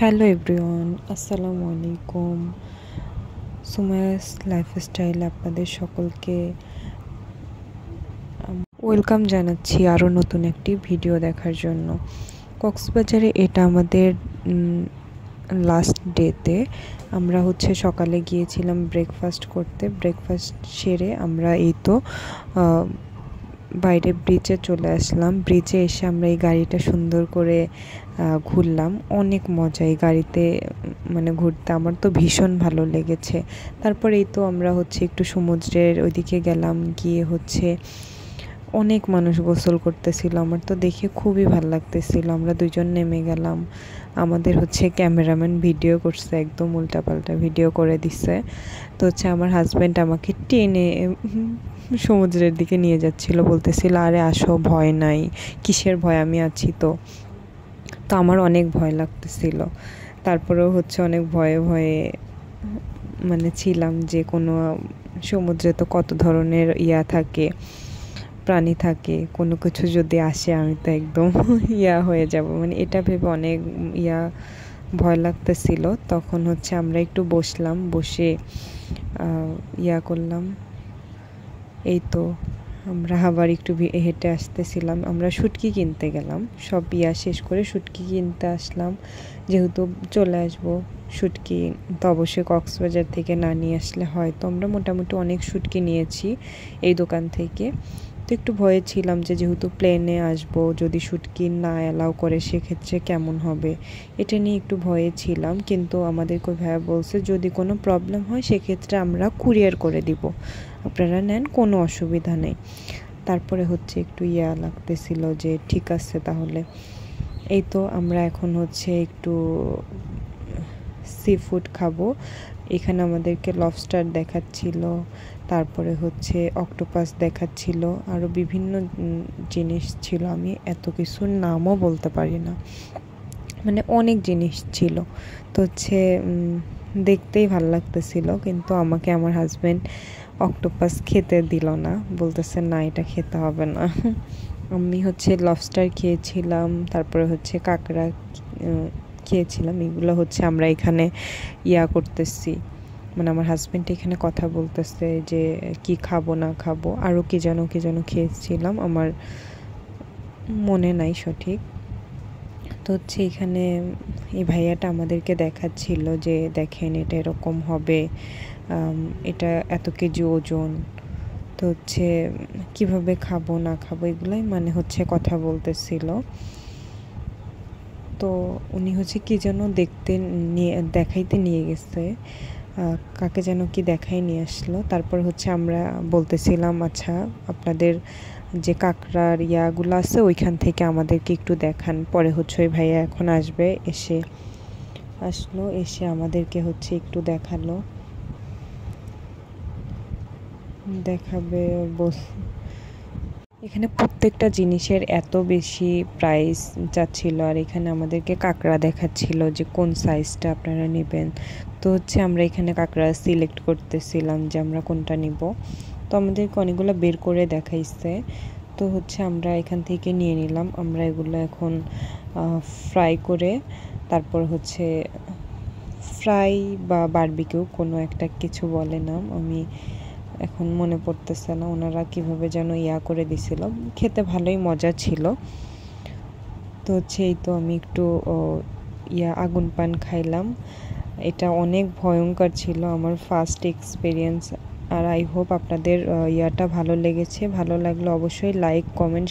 Hello everyone, আসসালামু আলাইকুম। সুমায়াস লাইফস্টাইলে আপনাদের সকলকে ওয়েলকাম জানাচ্ছি আরও নতুন একটি ভিডিও দেখার জন্য। কক্সবাজারে এটা আমাদের লাস্ট ডেতে আমরা সকালে গিয়েছিলাম ব্রেকফাস্ট করতে। ব্রেকফাস্ট সেরে আমরা এই তো বাইরে ব্রিজে চলে আসলাম। ব্রিজে এসে আমরা এই গাড়িটা সুন্দর করে ঘুরলাম। অনেক মজা এই গাড়িতে ঘুরতে, আমার তো ভীষণ ভালো লেগেছে। তারপর এই তো আমরা একটু সমুদ্রের ওইদিকে গেলাম। গিয়ে অনেক মানুষ গোসল করতেছিল, আমার তো দেখে খুবই ভালো লাগতেছিল। আমরা দুজন নেমে গেলাম। আমাদের ক্যামেরাম্যান ভিডিও করছে, একদম উল্টাপাল্টা ভিডিও করে দিছে। তো আমার হাজব্যান্ড আমাকে টেনে সমুদ্রের দিকে নিয়ে যাচ্ছিল, বলতেছিল আরে আসো, ভয় নাই। কিসের ভয়, আমি আছি তো। তো আমার অনেক ভয় লাগতেছিল। তারপরেও অনেক ভয়ে ভয়ে ছিলাম, যে কোনো সমুদ্রে তো কত ধরনের থাকে, প্রাণী থাকে, কোনো কিছু যদি আসে আমি তো একদম হয়ে যাব, এটা ভেবে অনেক ভয় লাগতেছিল। তখন আমরা একটু বসলাম, বসে করলাম। এই তো আমরা আবার একটু হেঁটে আসতেছিলাম। আমরা শুটকি কিনতে গেলাম, সব শেষ করে শুটকি কিনতে আসলাম। যেহেতু চলে আসবো, শুটকি তো অবশ্যই কক্সবাজার থেকে না নিয়ে আসলে হয়। তো আমরা মোটামুটি অনেক শুটকি নিয়েছি এই দোকান থেকে। তো একটু ভয়ে ছিলাম যে যেহেতু প্লেনে আসবো, যদি শুটকি না অ্যালাউ করে সেক্ষেত্রে কেমন হবে, এটা নিয়ে একটু ভয়ে ছিলাম। কিন্তু আমাদেরকে ভাইয়া বলছে যদি কোনো প্রবলেম হয় সেক্ষেত্রে আমরা কুরিয়ার করে দিব, আপনারা নেন, কোনো অসুবিধা নেই। তারপরে একটু লাগতেছিল যে ঠিক আছে তাহলে। এই তো আমরা এখন একটু সি ফুড খাবো। এখানে আমাদেরকে লবস্টার দেখাচ্ছিল, তারপরে অক্টোপাস দেখাচ্ছিল, আরও বিভিন্ন জিনিস ছিল। আমি এত কিছুর নামও বলতে পারি না, অনেক জিনিস ছিল। তো দেখতেই ভাল লাগতেছিল, কিন্তু আমাকে আমার হাজব্যান্ড অক্টোপাস খেতে দিল না, বলতেছে না এটা খেতে হবে না। আমি লবস্টার খেয়েছিলাম, তারপরে কাঁকড়া খেয়েছিলাম। এগুলো আমরা এখানে করতেছি, আমার হাজব্যান্ড এখানে কথা বলতেছে যে কি খাবো না খাবো, আরও কি যেন খেয়েছিলাম, আমার মনে নাই সঠিক। তো এখানে এই ভাইয়াটা আমাদেরকে দেখাচ্ছিল যে দেখেন এটা এরকম হবে, এটা এত কেজি ওজন। তো কিভাবে খাবো না খাবো এগুলাই কথা বলতেছিল। তো উনি কি যেন দেখাইতে নিয়ে গেছে, কাকে যেন কি দেখাই নিয়ে আসলো। তারপর আমরা বলতেছিলাম আচ্ছা আপনাদের যে কাঁকড়ার ইয়াগুলো আছে ওইখান থেকে আমাদেরকে একটু দেখান। পরে ওই ভাইয়া এখন আসবে, এসে আমাদেরকে একটু দেখাবে। এখানে প্রত্যেকটা জিনিসের এত বেশি প্রাইস যাচ্ছিল, আর এখানে আমাদেরকে কাঁকড়া দেখাচ্ছিল যে কোন সাইজটা আপনারা নেবেন। তো আমরা এখানে কাঁকড়া সিলেক্ট করতেছিলাম যে আমরা কোনটা নিব। তো আমাদেরকে অনেকগুলো বের করে দেখাইছে। তো আমরা এখান থেকে নিয়ে নিলাম। আমরা এগুলো এখন ফ্রাই করে, তারপর ফ্রাই বা বারবিকিউ কোনো একটা কিছু বলে নাম, আমি এখন মনে পড়তেছে না। ওনারা কিভাবে যেন করে দিছিল, খেতে ভালোই মজা ছিল। তো এই তো আমি একটু আগুন পান খাইলাম। এটা অনেক ভয়ঙ্কর ছিল, আমার ফার্স্ট এক্সপিরিয়েন্স। আর আই হোপ আপনাদের ভালো লেগেছে। ভালো লাগলে অবশ্যই লাইক, কমেন্ট